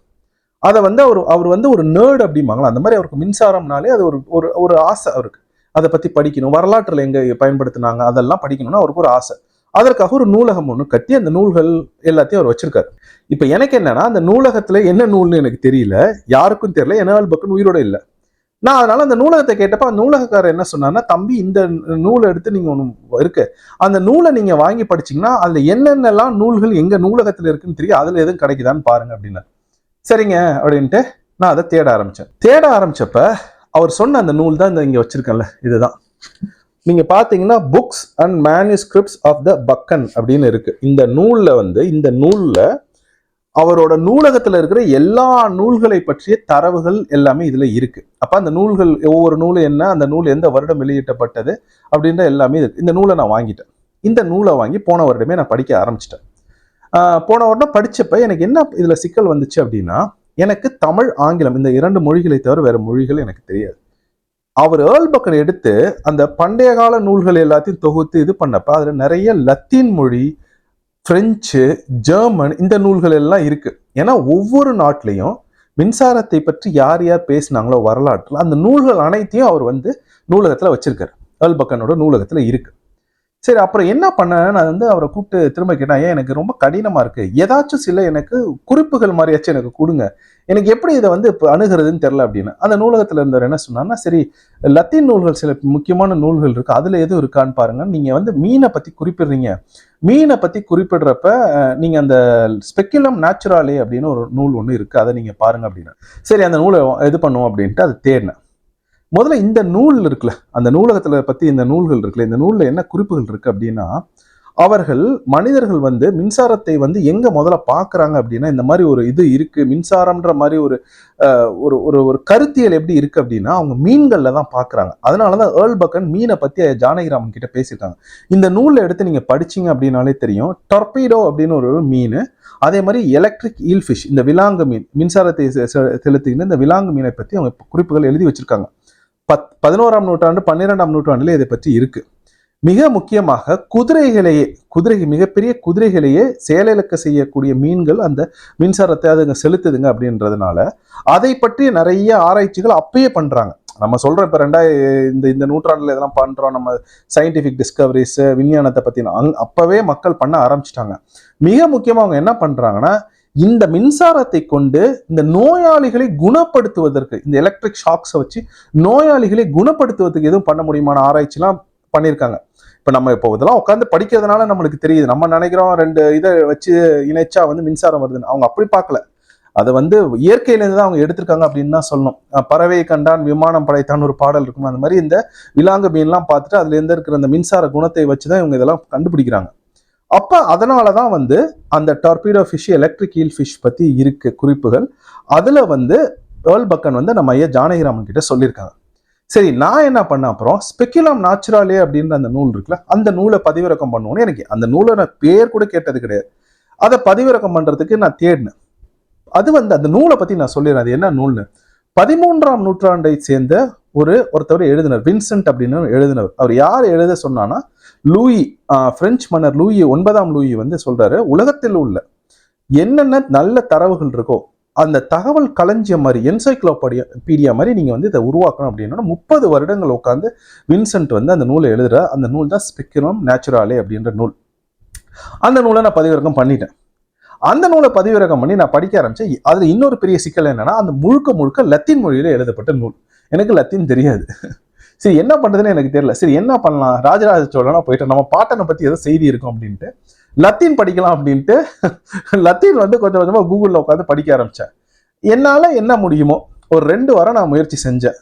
அதை வந்து அவர் வந்து ஒரு நேர்டு அப்படிம்பாங்களா, அந்த மாதிரி அவருக்கு மின்சாரம்னாலே அது ஒரு ஆசை அவருக்கு. அதை பத்தி படிக்கணும், வரலாற்றுல எங்க பயன்படுத்தினாங்க அதெல்லாம் படிக்கணும்னு அவருக்கு ஒரு ஆசை. அதற்காக ஒரு நூலகம் ஒன்று கட்டி அந்த நூல்கள் எல்லாத்தையும் அவர் வச்சிருக்காரு. இப்ப எனக்கு என்னன்னா, அந்த நூலகத்துல என்ன நூல்னு எனக்கு தெரியல, யாருக்கும் தெரியல, ஏர்ல் பக்கன் உயிரோட இல்லை. நான் அதனால அந்த நூலகத்தை கேட்டப்ப அந்த நூலகக்காரர் என்ன சொன்னார்னா, தம்பி இந்த நூலை எடுத்து நீங்க ஒன்று இருக்கு, அந்த நூலை நீங்க வாங்கி படிச்சீங்கன்னா அதுல என்னென்னலாம் நூல்கள் எங்க நூலகத்துல இருக்குன்னு தெரியும், அதுல எதுவும் கிடைக்குதான்னு பாருங்க அப்படின்னா. சரிங்க அப்படின்ட்டு நான் அதை தேட ஆரம்பிச்சப்ப அவர் சொன்ன அந்த நூல் தான் இந்த இங்க வச்சிருக்கேன்ல, இதுதான். நீங்க பாத்தீங்கன்னா books and manuscripts of the பக்கன் அப்படின்னு இருக்கு. இந்த நூல்ல அவரோட நூலகத்துல இருக்கிற எல்லா நூல்களை பற்றிய தரவுகள் எல்லாமே இதுல இருக்கு. அப்ப அந்த நூல்கள் ஒவ்வொரு நூலும் என்ன, அந்த நூல் எந்த வருடம் வெளியிட்டப்பட்டது அப்படின்ற எல்லாமே இருக்கு. இந்த நூலை நான் வாங்கிட்டேன். இந்த நூலை வாங்கி போன வருடமே நான் படிக்க ஆரம்பிச்சிட்டேன். போன வருடம் படிச்சப்ப எனக்கு என்ன இதுல சிக்கல் வந்துச்சு அப்படின்னா, எனக்கு தமிழ் ஆங்கிலம் இந்த 2 மொழிகளை தவிர வேற மொழிகள் எனக்கு தெரியாது. அவர் ஏர்ல் பக்கன் எடுத்து அந்த பண்டைய கால நூல்கள் எல்லாத்தையும் தொகுத்து இது பண்ணப்ப அதுல நிறைய லத்தீன் மொழி, பிரெஞ்சு, ஜெர்மன் இந்த நூல்கள் எல்லாம் இருக்கு. ஏன்னா ஒவ்வொரு நாட்டிலையும் மின்சாரத்தை பற்றி யார் யார் பேசினாங்களோ வரலாற்றுல அந்த நூல்கள் அனைத்தையும் அவர் வந்து நூலகத்துல வச்சிருக்காரு. ஏர்ல் பக்கனோட நூலகத்துல இருக்கு. சரி அப்புறம் என்ன பண்ண, நான் வந்து அவரை கூப்பிட்டு திரும்ப கேட்டேன், ஏன் எனக்கு ரொம்ப கடினமா இருக்கு, ஏதாச்சும் சில எனக்கு குறிப்புகள் மாதிரியாச்சும் எனக்கு கொடுங்க, எனக்கு எப்படி இதை வந்து அணுகிறதுன்னு தெரியல அப்படின்னு. அந்த நூலகத்துல இருந்தவர் என்ன சொன்னார்னா, சரி லத்தீன் நூல்கள் சில முக்கியமான நூல்கள் இருக்கு, அதுல எதுவும் இருக்கான்னு பாருங்க, நீங்க வந்து மீனை பத்தி குறிப்பிடுறப்ப நீங்க அந்த ஸ்பெக்குலம் நேச்சுராலே அப்படின்னு ஒரு நூல் ஒன்று இருக்கு, அதை நீங்க பாருங்க அப்படின்னு. சரி அந்த நூலை இது பண்ணுவோம் அப்படின்ட்டு அதை தேடினேன். முதல்ல இந்த நூல் இருக்குல்ல, அந்த நூலகத்துல பத்தி இந்த நூல்கள் இருக்குல்ல, இந்த நூல்ல என்ன குறிப்புகள் இருக்கு அப்படின்னா, அவர்கள் மனிதர்கள் வந்து மின்சாரத்தை வந்து எங்க முதல்ல பாக்குறாங்க அப்படின்னா, இந்த மாதிரி ஒரு இது இருக்கு மின்சாரம்ன்ற மாதிரி ஒரு ஒரு ஒரு ஒரு கருத்தியல் எப்படி இருக்கு அப்படின்னா, அவங்க மீன்கள்ல தான் பாக்குறாங்க. அதனாலதான் ஏர்ல் பக்கன் மீனை பத்தி ஜானகிராமன் கிட்ட பேசியிருக்காங்க. இந்த நூல்ல எடுத்து நீங்க படிச்சீங்க அப்படின்னாலே தெரியும். டொர்பீடோ அப்படின்னு ஒரு மீன், அதே மாதிரி எலக்ட்ரிக் ஈல் ஃபிஷ், இந்த விலாங்கு மீன், மின்சாரத்தை செலுத்துகின்ற இந்த விலாங்கு மீனை பத்தி அவங்க குறிப்புகள் எழுதி வச்சிருக்காங்க. 11ஆம் நூற்றாண்டு 12ஆம் நூற்றாண்டுல இதை பற்றி இருக்கு. மிக முக்கியமாக மிகப்பெரிய குதிரைகளையே செயலிழக்க செய்யக்கூடிய மீன்கள் அந்த மின்சாரத்தை அதுங்க செலுத்துதுங்க அப்படின்றதுனால அதை பற்றி நிறைய ஆராய்ச்சிகள் அப்பயே பண்றாங்க. நம்ம சொல்றோம் இப்ப இந்த நூற்றாண்டுல இதெல்லாம் பண்றோம், நம்ம சயின்டிபிக் டிஸ்கவரிஸ் விஞ்ஞானத்தை பத்தி அப்பவே மக்கள் பண்ண ஆரம்பிச்சிட்டாங்க. மிக முக்கியமா அவங்க என்ன பண்றாங்கன்னா, இந்த மின்சாரத்தை கொண்டு இந்த நோயாளிகளை குணப்படுத்துவதற்கு, இந்த எலக்ட்ரிக் ஷாக்ஸை வச்சு நோயாளிகளை குணப்படுத்துவதற்கு எதுவும் பண்ண முடியுமான ஆராய்ச்சிலாம் பண்ணியிருக்காங்க. இப்ப நம்ம இப்போ இதெல்லாம் உட்காந்து படிக்கிறதுனால நம்மளுக்கு தெரியுது. நம்ம நினைக்கிறோம் 2 இதை வச்சு இணைச்சா வந்து மின்சாரம் வருதுன்னு. அவங்க அப்படி பார்க்கல. அதை வந்து இயற்கையிலேருந்து தான் அவங்க எடுத்திருக்காங்க அப்படின்னு தான் சொல்லணும். பறவையை கண்டான் விமானம் படைத்தான் ஒரு பாடல் இருக்கும். அந்த மாதிரி இந்த விலாங்கு மீன்லாம் பார்த்துட்டு அதுல இருந்து இருக்கிற அந்த மின்சார குணத்தை வச்சுதான் இவங்க இதெல்லாம் கண்டுபிடிக்கிறாங்க. அப்ப அதனாலதான் வந்து அந்த டார்பீடோ ஃபிஷ், எலக்ட்ரிக் ஈல் ஃபிஷ் பத்தி இருக்கு குறிப்புகள். அதுல வந்து ஏர்ல் பக்கன் வந்து நம்ம ஐயா ஜானகிராமன் கிட்ட சொல்லியிருக்காங்க. சரி, நான் என்ன பண்ண அப்புறம் ஸ்பெக்குலம் நேச்சுரலே அப்படின்ற அந்த நூல் இருக்குல்ல, அந்த நூலை பதிவிறக்கம் பண்ணுவோன்னு, எனக்கு அந்த நூலை நான் பேர் கூட கேட்டது கிடையாது. அதை பதிவிறக்கம் பண்றதுக்கு நான் தேடினேன். அது வந்து அந்த நூலை பத்தி நான் சொல்லிடுறேன் அது என்ன நூல்னு. 13ஆம் நூற்றாண்டை சேர்ந்த ஒருத்தவர் எழுதினர், வின்சென்ட் அப்படின்னு எழுதினவர். அவர் யார் எழுத சொன்னான்னா, லூயி, பிரெஞ்சு மன்னர் லூயி 9ஆம் லூயி வந்து சொல்றாரு, உலகத்தில் உள்ள என்னென்ன நல்ல தரவுகள் இருக்கோ அந்த தகவல் களஞ்சியம் மாதிரி, என்சைக்ளோபீடியா மாதிரி நீங்க வந்து இதை உருவாக்கணும் அப்படின்னா 30 வருடங்கள் உட்காந்து வின்சென்ட் வந்து அந்த நூலை எழுதுற. அந்த நூல் தான் ஸ்பெக்குலம் நேச்சுரலே அப்படின்ற நூல். அந்த நூலை நான் பதிவிறக்கம் பண்ணிட்டேன். அந்த நூலை பதிவிறக்கம் பண்ணி நான் படிக்க ஆரம்பிச்சேன். அதுல இன்னொரு பெரிய சிக்கல் என்னன்னா, அந்த முழுக்க லத்தீன் மொழியில எழுதப்பட்ட நூல். எனக்கு லத்தீன் தெரியாது. சரி, என்ன பண்றதுன்னு எனக்கு தெரியல. சரி, என்ன பண்ணலாம், ராஜராஜ சோழனா போயிட்டு நம்ம பாட்டனை பத்தி ஏதோ செய்தி இருக்கும் அப்படின்ட்டு லத்தீன் படிக்கலாம் அப்படின்ட்டு லத்தீன் வந்து கொஞ்சம் கொஞ்சமா கூகுள்ல உட்காந்து படிக்க ஆரம்பிச்சேன். என்னால என்ன முடியுமோ ஒரு 2 வாரம் நான் முயற்சி செஞ்சேன்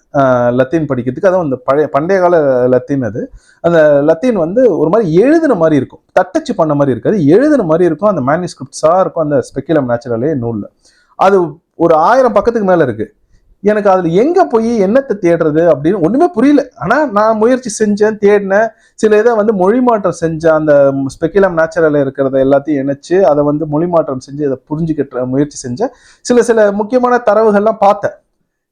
லத்தீன் படிக்கிறதுக்கு. அதுவும் அந்த பண்டைய கால லத்தீன். அது அந்த லத்தீன் வந்து ஒரு மாதிரி எழுதுன மாதிரி இருக்கும், தட்டச்சு பண்ண மாதிரி இருக்காது, எழுதுன மாதிரி இருக்கும். அந்த மேனுஸ்கிரிப்ட்ஸா இருக்கும் அந்த ஸ்பெக்குலம் நேச்சுரலே நூல்ல. அது ஒரு 1000 பக்கத்துக்கு மேல இருக்கு. எனக்கு அதுல எங்க போய் என்னத்தை தேடுறது அப்படின்னு ஒண்ணுமே புரியல. ஆனா நான் முயற்சி செஞ்சேன், தேடினேன். சில இதை வந்து மொழி மாற்றம் செஞ்சேன். அந்த ஸ்பெக்குலம் நேச்சுரல்ல இருக்கிறத எல்லாத்தையும் இணைச்சு அதை வந்து மொழி மாற்றம் செஞ்சு அதை புரிஞ்சுக்கிட்ட முயற்சி செஞ்சேன். சில முக்கியமான தரவுகள்லாம் பார்த்தேன்.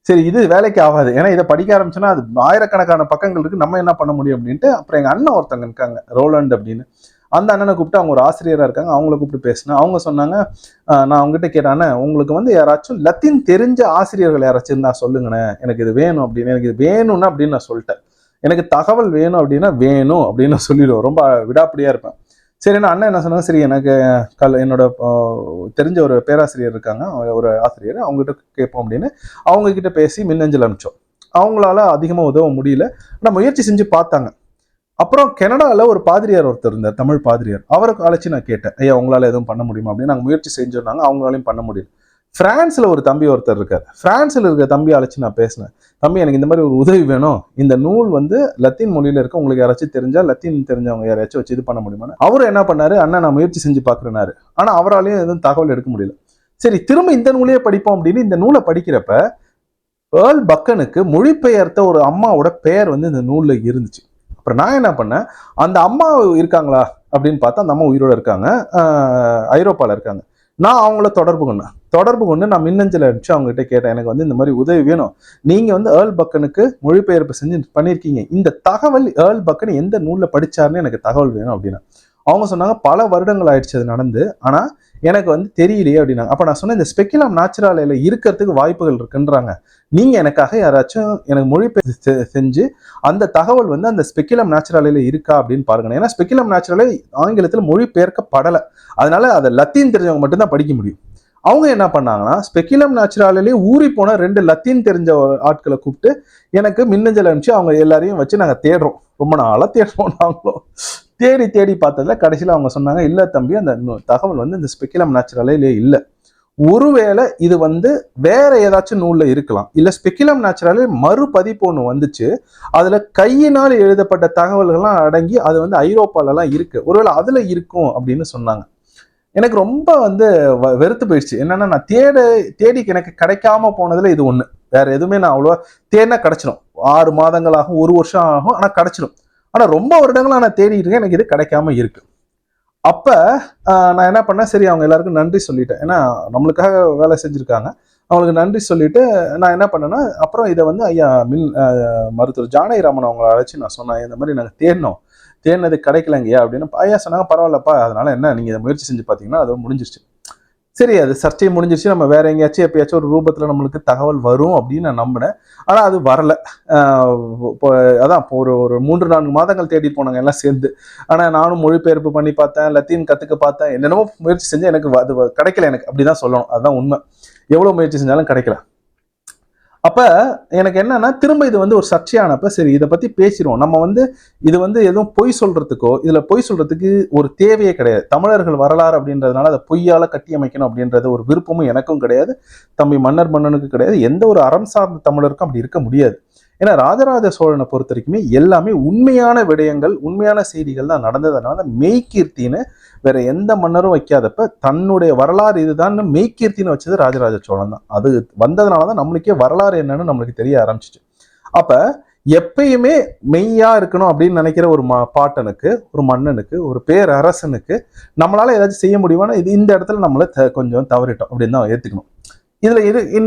சரி, இது வேலைக்கு ஆகாது, ஏன்னா இதை படிக்க ஆரம்பிச்சோன்னா அது ஆயிரக்கணக்கான பக்கங்கள் இருக்கு, நம்ம என்ன பண்ண முடியும் அப்படின்ட்டு அப்புறம் எங்க அண்ணன் ஒருத்தங்க இருக்காங்க, ரோலண்ட் அப்படின்னு. அந்த அண்ணனை கூப்பிட்டு, அவங்க ஒரு ஆசிரியராக இருக்காங்க, அவங்கள கூப்பிட்டு பேசினேன். அவங்க சொன்னாங்க, நான் அவங்ககிட்ட கேட்டானே, உங்களுக்கு வந்து யாராச்சும் லத்தீன் தெரிஞ்ச ஆசிரியர்கள் யாராச்சும் இருந்தா சொல்லுங்கண்ணே, எனக்கு இது வேணும் அப்படின்னு. எனக்கு இது வேணும்னா அப்படின்னு நான் சொல்லிட்டேன். எனக்கு தகவல் வேணும் அப்படின்னா வேணும் அப்படின்னு நான் சொல்லிடுவோம். ரொம்ப விடாப்படியா இருப்பேன். சரி, நான் அண்ணன் என்ன சொன்னாங்க, சரி எனக்கு என்னோட தெரிஞ்ச ஒரு பேராசிரியர் இருக்காங்க, ஒரு ஆசிரியர், அவங்ககிட்ட கேட்போம் அப்படின்னு அவங்க கிட்ட பேசி மின்னஞ்சல் அனுப்பிச்சோம். அவங்களால அதிகமாக உதவ முடியல, ஆனால் முயற்சி செஞ்சு பார்த்தாங்க. அப்புறம் கனடால ஒரு பாதிரியார் ஒருத்தர் இருந்தார், தமிழ் பாதிரியார். அவருக்கு அழைச்சி நான் கேட்டேன், ஐயா உங்களால எதுவும் பண்ண முடியுமா அப்படின்னு. நாங்கள் முயற்சி செஞ்சிருந்தாங்க, அவங்களாலையும் பண்ண முடியல. பிரான்ஸ்ல ஒரு தம்பி ஒருத்தர் இருக்கார், பிரான்ஸ்ல இருக்க தம்பி அழைச்சி நான் பேசினேன். தம்பி, எனக்கு இந்த மாதிரி ஒரு உதவி வேணும், இந்த நூல் வந்து லத்தீன் மொழியில இருக்க, உங்களுக்கு யாராச்சும் தெரிஞ்சா லத்தீன் தெரிஞ்சவங்க யாராச்சும் வச்சு இது பண்ண முடியுமா. அவரும் என்ன பண்ணாரு, அண்ணா நான் முயற்சி செஞ்சு பாக்குறேனாரு. ஆனா அவராலையும் எதுவும் தகவல் எடுக்க முடியல. சரி, திரும்ப இந்த நூலையே படிப்போம் அப்படின்னு இந்த நூலை படிக்கிறப்ப ஏர்ல் பக்கனுக்கு மொழிபெயர்த்த ஒரு அம்மாவோட பெயர் வந்து இந்த நூல்ல இருந்துச்சு. அப்புறம் நான் என்ன பண்ணேன், அந்த அம்மா இருக்காங்களா அப்படின்னு பார்த்தா அந்த அம்மா உயிரோட இருக்காங்க, ஐரோப்பால இருக்காங்க. நான் அவங்கள தொடர்பு கொண்டு நான் மின்னஞ்சல் அனுப்பிச்சு அவங்ககிட்ட கேட்டேன், எனக்கு வந்து இந்த மாதிரி உதவி வேணும், நீங்க வந்து ஏர்ல் பக்கனுக்கு மொழிபெயர்ப்பு செஞ்சு பண்ணியிருக்கீங்க, இந்த தகவல் ஏர்ல் பக்கன் எந்த நூல்ல படிச்சாருன்னு எனக்கு தகவல் வேணும் அப்படின்னு. அவங்க சொன்னாங்க, பல வருடங்கள் ஆயிடுச்சு அது நடந்து, ஆனா எனக்கு வந்து தெரியலையே அப்படின்னாங்க. அப்ப நான் சொன்னேன், இந்த ஸ்பெக்குலம் நேச்சுரலேல இருக்கிறதுக்கு வாய்ப்புகள் இருக்குன்றாங்க, நீங்க எனக்காக யாராச்சும் எனக்கு மொழிபெயர்ப்பு செஞ்சு அந்த தகவல் வந்து அந்த ஸ்பெக்குலம் நேச்சுரலேல இருக்கா அப்படின்னு பாருங்க. ஏன்னா ஸ்பெக்குலம் நேச்சுரலே ஆங்கிலத்தில் மொழிபெயர்க்கப்படலை, அதனால அதை லத்தீன் தெரிஞ்சவங்க மட்டும்தான் படிக்க முடியும். அவங்க என்ன பண்ணாங்கன்னா, ஸ்பெக்குலம் நேச்சுரலே ஊறி போன 2 லத்தீன் தெரிஞ்ச ஆட்களை கூப்பிட்டு எனக்கு மின்னஞ்சல் அனுப்பிச்சு அவங்க எல்லாரையும் வச்சு நாங்க தேடுறோம். ரொம்ப நாளா தேடுறோம். நாங்களும் தேடி பார்த்ததுல கடைசியில அவங்க சொன்னாங்க, இல்ல தம்பி, அந்த தகவல் வந்து இந்த ஸ்பெக்குலம் நேச்சுரலே இல்லை, ஒருவேளை இது வந்து வேற ஏதாச்சும் நூல்ல இருக்கலாம், இல்ல ஸ்பெக்குலம் நேச்சுரலே மறுபதிப்பு ஒண்ணு வந்துச்சு, அதுல கையினால் எழுதப்பட்ட தகவல்கள்லாம் அடங்கி அது வந்து ஐரோப்பால எல்லாம் இருக்கு, ஒருவேளை அதுல இருக்கும் அப்படின்னு சொன்னாங்க. எனக்கு ரொம்ப வந்து வெறுத்து போயிடுச்சு. என்னன்னா நான் தேடி எனக்கு கிடைக்காம போனதுல இது ஒண்ணு. வேற எதுவுமே நான் அவ்வளவா தேடினா கிடைச்சிடும். 6 மாதங்கள் ஆகும், 1 வருஷம் ஆகும், ஆனா கிடைச்சிடும். ஆனா ரொம்ப வருடங்களா நான் தேடிட்டு இருக்கேன், எனக்கு இது கிடைக்காம இருக்கு. அப்ப நான் என்ன பண்ணேன், சரி அவங்க எல்லாருக்கும் நன்றி சொல்லிட்டேன். ஏன்னா நம்மளுக்காக வேலை செஞ்சிருக்காங்க, அவங்களுக்கு நன்றி சொல்லிட்டு நான் என்ன பண்ணேன்னா, அப்புறம் இதை வந்து ஐயா மருத்துவர் ஜானகிராமன் அவங்களை அழைச்சி நான் சொன்னேன், இந்த மாதிரி நாங்கள் தேடினது கிடைக்கலங்கய்யா அப்படின்னு. ஐயா சொன்னாங்க, பரவாயில்லப்பா, அதனால என்ன, நீங்க இதை முயற்சி செஞ்சு பார்த்தீங்கன்னா அது முடிஞ்சிருச்சு. சரி, அது சர்ச்சை முடிஞ்சிருச்சு, நம்ம வேற எங்கேயாச்சும் எப்பயாச்சும் ஒரு ரூபத்துல நம்மளுக்கு தகவல் வரும் அப்படின்னு நான் நம்பினேன். ஆனா அது வரல. இப்போ அதான் இப்போ ஒரு 3-4 மாதங்கள் தேடி போனாங்க எல்லாம் சேர்ந்து. ஆனா நானும் மொழிபெயர்ப்பு பண்ணி பார்த்தேன், லத்தீன் கத்துக்க பார்த்தேன், என்னென்னமோ முயற்சி செஞ்சேன், எனக்கு அது கிடைக்கல. எனக்கு அப்படிதான் சொல்லணும், அதுதான் உண்மை. எவ்வளவு முயற்சி செஞ்சாலும் கிடைக்கல. அப்ப எனக்கு என்னன்னா, திரும்ப இது வந்து ஒரு சர்ச்சையானப்ப சரி இதை பத்தி பேசிடுவோம். நம்ம வந்து இது வந்து எதுவும் பொய் சொல்றதுக்கோ, இதுல பொய் சொல்றதுக்கு ஒரு தேவையே கிடையாது. தமிழர்கள் வரலாறு அப்படின்றதுனால அதை பொய்யால கட்டி அமைக்கணும் அப்படின்றது ஒரு விருப்பமும் எனக்கும் கிடையாது, தம்பி மன்னர் மன்னனுக்கு கிடையாது, எந்த ஒரு அறம் சார்ந்த தமிழருக்கும் அப்படி இருக்க முடியாது. ஏன்னா ராஜராஜ சோழனை பொறுத்த வரைக்குமே எல்லாமே உண்மையான விடயங்கள், உண்மையான செய்திகள் தான் நடந்ததுனால மெய்கீர்த்தின்னு வேற எந்த மன்னரும் வைக்காதப்ப தன்னுடைய வரலாறு இதுதான் மெய்கீர்த்தின்னு வச்சது ராஜராஜ சோழன் தான். அது வந்ததுனாலதான் நம்மளுக்கே வரலாறு என்னன்னு நம்மளுக்கு தெரிய ஆரம்பிச்சிச்சு. அப்ப எப்பயுமே மெய்யா இருக்கணும் அப்படின்னு நினைக்கிற ஒரு பாட்டனுக்கு, ஒரு மன்னனுக்கு, ஒரு பேரரசனுக்கு நம்மளால ஏதாச்சும் செய்ய முடியுமானா இது இந்த இடத்துல நம்மள கொஞ்சம் தவறிட்டோம் அப்படின்னு தான் ஏத்துக்கணும். இதுல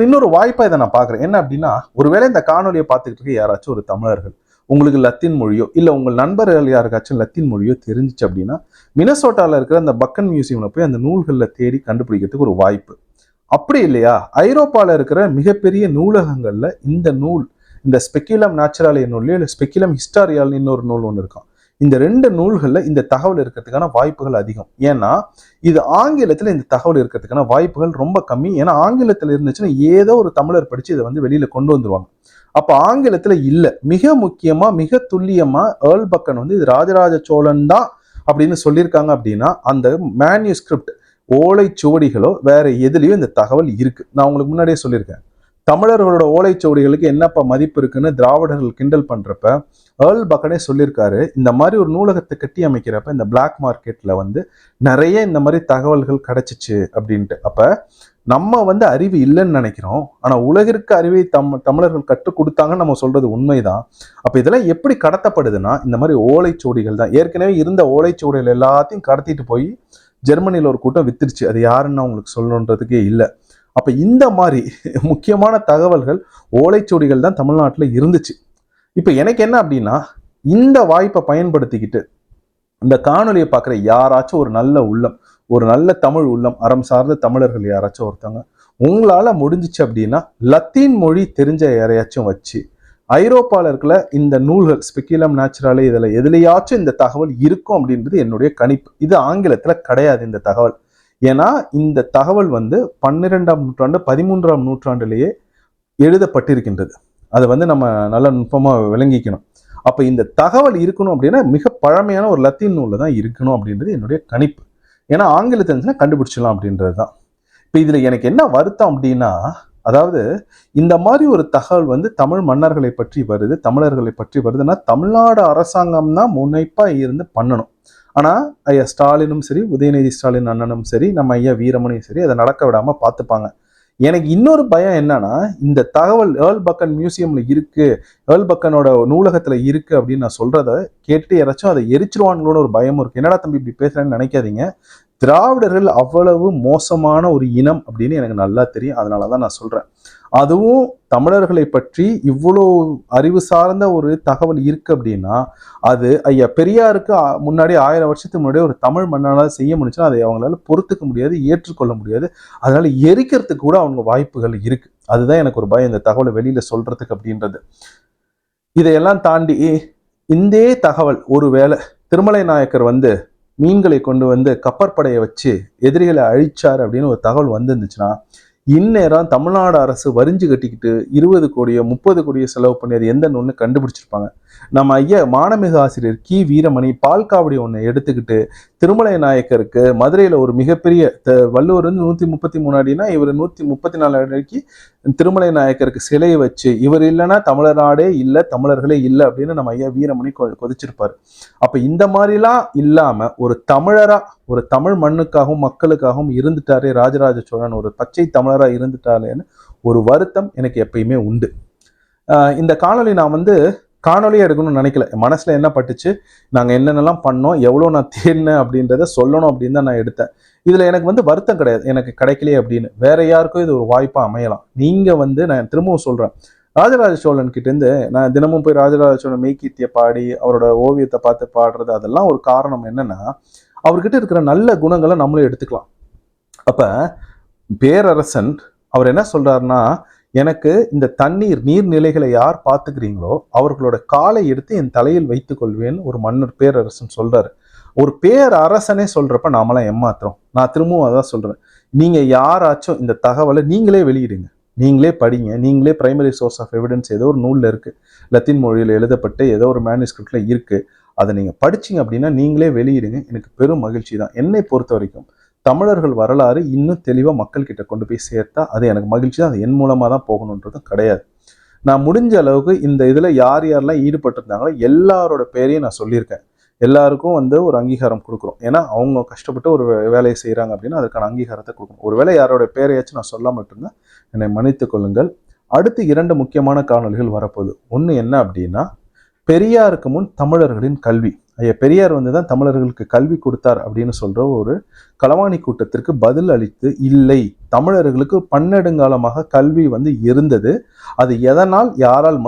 இன்னொரு வாய்ப்பா இதை நான் பாக்குறேன். என்ன அப்படின்னா, ஒருவேளை இந்த காணொலியை பார்த்துக்கிட்டு இருக்க யாராச்சும் ஒரு தமிழர்கள், உங்களுக்கு லத்தீன் மொழியோ இல்ல உங்கள் நண்பர்கள் யாருக்காச்சும் லத்தீன் மொழியோ தெரிஞ்சிச்சு அப்படின்னா, மினசோட்டால இருக்கிற அந்த பக்கன் மியூசியம்ல போய் அந்த நூல்கள்ல தேடி கண்டுபிடிக்கிறதுக்கு ஒரு வாய்ப்பு. அப்படி இல்லையா, ஐரோப்பால இருக்கிற மிகப்பெரிய நூலகங்கள்ல இந்த ஸ்பெக்குலம் நேச்சுரலே நூல்லையோ இல்ல ஸ்பெக்குலம் ஹிஸ்டாரியால் இன்னொரு நூல் ஒன்று இருக்கும், இந்த 2 நூல்கள்ல இந்த தகவல் இருக்கிறதுக்கான வாய்ப்புகள் அதிகம். ஏன்னா இது ஆங்கிலத்துல இந்த தகவல் இருக்கிறதுக்கான வாய்ப்புகள் ரொம்ப கம்மி. ஏன்னா ஆங்கிலத்துல இருந்துச்சுன்னா ஏதோ ஒரு தமிழர் படிச்சு இதை வந்து வெளியில கொண்டு வந்துருவாங்க. அப்ப ஆங்கிலத்துல இல்ல. மிக முக்கியமா, மிக துல்லியமா ஏர்ல் பக்கன் வந்து இது ராஜராஜ சோழன் தான் அப்படின்னு சொல்லியிருக்காங்க அப்படின்னா, அந்த மேன்யூஸ்கிரிப்ட் ஓலைச்சுவடிகளோ வேற எதுலயோ இந்த தகவல் இருக்கு. நான் உங்களுக்கு முன்னாடியே சொல்லியிருக்கேன், தமிழர்களோட ஓலைச்சுவடிகளுக்கு என்னப்பா மதிப்பு இருக்குன்னு திராவிடர்கள் கிண்டல் பண்றப்ப ஏர்ல் பக்கனே சொல்லியிருக்காரு, இந்த மாதிரி ஒரு நூலகத்தை கட்டி அமைக்கிறப்ப இந்த பிளாக் மார்க்கெட்ல வந்து நிறைய இந்த மாதிரி தகவல்கள் கிடைச்சிச்சு அப்படின்ட்டு. அப்ப நம்ம வந்து அறிவு இல்லைன்னு நினைக்கிறோம், ஆனா உலகிற்கு அறிவை தமிழர்கள் கற்றுக் கொடுத்தாங்கன்னு நம்ம சொல்றது உண்மைதான். அப்ப இதெல்லாம் எப்படி கடத்தப்படுதுன்னா, இந்த மாதிரி ஓலைச்சுவடிகள் தான். ஏற்கனவே இருந்த ஓலைச்சுவடிகள் எல்லாத்தையும் கடத்திட்டு போய் ஜெர்மனியில ஒரு கூட்டம் வித்துருச்சு. அது யாருன்னு உங்களுக்கு சொல்லணுன்றதுக்கே இல்லை. அப்ப இந்த மாதிரி முக்கியமான தகவல்கள் ஓலைச்சுவடிகள் தான் தமிழ்நாட்டுல இருந்துச்சு. இப்ப எனக்கு என்ன அப்படின்னா, இந்த வாய்ப்பை பயன்படுத்திக்கிட்டு இந்த காணொலியை பார்க்குற யாராச்சும் ஒரு நல்ல உள்ளம், ஒரு நல்ல தமிழ் உள்ளம், அறம் சார்ந்த தமிழர்கள் யாராச்சும் ஒருத்தவங்க உங்களால முடிஞ்சிச்சு அப்படின்னா லத்தீன் மொழி தெரிஞ்ச யாரையாச்சும் வச்சு ஐரோப்பால இருக்கிற இந்த நூல்கள் ஸ்பெக்குலம் நேச்சுரலே இதுல எதுலையாச்சும் இந்த தகவல் இருக்கும் அப்படின்றது என்னுடைய கணிப்பு. இது ஆங்கிலத்துல கிடையாது இந்த தகவல். ஏன்னா இந்த தகவல் வந்து 12ஆம் நூற்றாண்டு 13ஆம் நூற்றாண்டிலேயே எழுதப்பட்டிருக்கின்றது. அதை வந்து நம்ம நல்ல நுட்பமா விளங்கிக்கணும். அப்ப இந்த தகவல் இருக்கணும் அப்படின்னா மிக பழமையான ஒரு லத்தீன் நூல்ல தான் இருக்கணும் அப்படின்றது என்னுடைய கணிப்பு. ஏன்னா ஆங்கிலத்தை இருந்துச்சுன்னா கண்டுபிடிச்சிடலாம் அப்படின்றது தான். இப்ப இதுல எனக்கு என்ன வருத்தம் அப்படின்னா, அதாவது இந்த மாதிரி ஒரு தகவல் வந்து தமிழ் மன்னர்களை பற்றி வருது, தமிழர்களை பற்றி வருதுன்னா தமிழ்நாடு அரசாங்கம் தான் முனைப்பா இருந்து பண்ணணும். ஆனா ஐயா ஸ்டாலினும் சரி, உதயநிதி ஸ்டாலின் அண்ணனும் சரி, நம்ம ஐயா வீரமணியும் சரி அதை நடக்க விடாம பார்த்துப்பாங்க. எனக்கு இன்னொரு பயம் என்னன்னா, இந்த தகவல் ஏர்ல் பக்கன் மியூசியம்ல இருக்கு, ஏர்ல் பக்கனோட நூலகத்துல இருக்கு அப்படின்னு நான் சொல்றத கேட்டு யாராச்சும் அதை எரிச்சிருவாங்களோன்னு ஒரு பயமும் இருக்கு. என்னடா தம்பி இப்படி பேசுறேன்னு நினைக்காதீங்க. திராவிடர்கள் அவ்வளவு மோசமான ஒரு இனம் அப்படின்னு எனக்கு நல்லா தெரியும். அதனாலதான் நான் சொல்றேன். அதுவும் தமிழர்களை பற்றி இவ்வளோ அறிவு சார்ந்த ஒரு தகவல் இருக்கு அப்படின்னா, அது ஐயா பெரியாருக்கு முன்னாடி 1000 வருஷத்துக்கு முன்னாடி ஒரு தமிழ் மன்னனால் செய்ய முடிச்சுன்னா அதை அவங்களால பொறுத்துக்க முடியாது, ஏற்றுக்கொள்ள முடியாது. அதனால எரிக்கிறதுக்கு கூட அவங்க வாய்ப்புகள் இருக்கு. அதுதான் எனக்கு ஒரு பயம் இந்த தகவலை வெளியில சொல்றதுக்கு அப்படின்றது. இதையெல்லாம் தாண்டி இந்த தகவல் ஒருவேளை திருமலை நாயக்கர் வந்து மீன்களை கொண்டு வந்து கப்பற்படையை வச்சு எதிரிகளை அழிச்சார் அப்படின்னு ஒரு தகவல் வந்துருந்துச்சுன்னா, இந்நேரம் தமிழ்நாடு அரசு வரிஞ்சு கட்டிக்கிட்டு 20 கோடியோ 30 கோடியோ செலவு பண்ணி அது எந்த நூல்னு கண்டுபிடிச்சிருப்பாங்க. நம்ம ஐயா மானமிகு ஆசிரியர் கி வீரமணி பால்காவடி ஒன்று எடுத்துக்கிட்டு திருமலை நாயக்கருக்கு மதுரையில் ஒரு மிகப்பெரிய வள்ளுவர் வந்து 133 அடினா இவர் 134 அடிக்கு திருமலை நாயக்கருக்கு சிலையை வச்சு இவர் இல்லைன்னா தமிழநாடே இல்லை, தமிழர்களே இல்லை அப்படின்னு நம்ம ஐயா வீரமணி கொதிச்சிருப்பாரு. அப்ப இந்த மாதிரிலாம் இல்லாம ஒரு தமிழரா, ஒரு தமிழ் மண்ணுக்காகவும் மக்களுக்காகவும் இருந்துட்டாரே ராஜராஜ சோழன், ஒரு பச்சை தமிழரா இருந்துட்டாரேன்னு ஒரு வருத்தம் எனக்கு எப்பயுமே உண்டு. இந்த காணொலி நான் வந்து காணொலியே எடுக்கணும்னு நினைக்கல. மனசுல என்ன பட்டுச்சு, நாங்கள் என்னென்னலாம் பண்ணோம், எவ்வளோ நான் தேடினேன் அப்படின்றத சொல்லணும் அப்படின்னு தான் நான் எடுத்தேன். இதுல எனக்கு வந்து வருத்தம் கிடையாது, எனக்கு கிடைக்கலையே அப்படின்னு. வேற யாருக்கும் இது ஒரு வாய்ப்பா அமையலாம். நீங்க வந்து நான் திரும்பவும் சொல்றேன், ராஜராஜ சோழன் கிட்ட இருந்து நான் தினமும் போய் ராஜராஜ சோழன் மெய்கீர்த்திய பாடி அவரோட ஓவியத்தை பார்த்து பாடுறது அதெல்லாம் ஒரு காரணம் என்னன்னா, அவர்கிட்ட இருக்கிற நல்ல குணங்களை நம்மளும் எடுத்துக்கலாம். அப்ப பேரரசன் அவர் என்ன சொல்றாருன்னா, எனக்கு இந்த தண்ணீர் நீர்நிலைகளை யார் பார்த்துக்கிறீங்களோ அவர்களோட காலை எடுத்து என் தலையில் வைத்துக் கொள்வேன்னு ஒரு மன்னர் பேரரசன் சொல்றாரு. ஒரு பேரரசனே சொல்றப்ப நாமெல்லாம் ஏமாத்துறோம். நான் திரும்பவும் அதான் சொல்றேன், நீங்க யாராச்சும் இந்த தகவலை நீங்களே வெளியிடுங்க, நீங்களே படிங்க, நீங்களே பிரைமரி சோர்ஸ் ஆஃப் எவிடன்ஸ் ஏதோ ஒரு நூல்ல இருக்கு, லத்தீன் மொழியில் எழுதப்பட்டு ஏதோ ஒரு மேனுஸ்கிரிப்ட்ல இருக்கு, அதை நீங்க படிச்சிங்க அப்படின்னா நீங்களே வெளியிடுங்க. எனக்கு பெரும் மகிழ்ச்சி தான். என்னை பொறுத்த வரைக்கும் தமிழர்கள் வரலாறு இன்னும் தெளிவாக மக்கள் கிட்ட கொண்டு போய் சேர்த்தா அது எனக்கு மகிழ்ச்சி தான். அது என் மூலமாக தான் போகணுன்றதும் கிடையாது. நான் முடிஞ்ச அளவுக்கு இந்த இதில் யார் யாரெல்லாம் ஈடுபட்டிருந்தாங்களோ எல்லாரோட பேரையும் நான் சொல்லியிருக்கேன். எல்லாருக்கும் வந்து ஒரு அங்கீகாரம் கொடுக்குறோம். ஏன்னா அவங்க கஷ்டப்பட்டு ஒரு வேலையை செய்கிறாங்க அப்படின்னா அதுக்கான அங்கீகாரத்தை கொடுக்கணும். ஒருவேளை யாரோட பேரையாச்சும் நான் சொல்லாமல் இருந்தால் என்னை மன்னித்துக் கொள்ளுங்கள். அடுத்து 2 முக்கியமான காணொலிகள் வரப்போகுது. ஒன்று என்ன அப்படின்னா, பெரியாருக்கு முன் தமிழர்களின் கல்வி. ஐயா பெரியார் வந்து தான் தமிழர்களுக்கு கல்வி கொடுத்தார் அப்படின்னு சொல்ற ஒரு களவாணி கூட்டத்திற்கு பதில் அளித்து, இல்லை, தமிழர்களுக்கு பன்னெடுங்காலமாக கல்வி வந்து இருந்தது, அது எதனால் யாரால்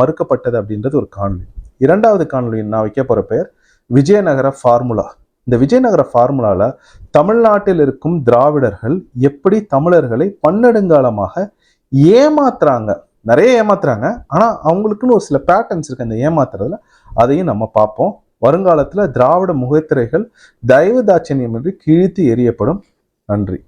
மறுக்கப்பட்டது அப்படின்றது ஒரு காணொலி. 2வது காணொலி நான் வைக்க போற பெயர் விஜயநகர ஃபார்முலா. இந்த விஜயநகர ஃபார்முலால தமிழ்நாட்டில் இருக்கும் திராவிடர்கள் எப்படி தமிழர்களை பன்னெடுங்காலமாக ஏமாத்துறாங்க, நிறைய ஏமாத்துறாங்க, ஆனா அவங்களுக்குன்னு ஒரு சில பேட்டர்ன்ஸ் இருக்கு அந்த ஏமாத்துறதுல, அதையும் நம்ம பார்ப்போம். வருங்காலத்துல திராவிட முகத்திரைகள் தயவு தாட்சணியமின்றி கிழித்து எறியப்படும். நன்றி.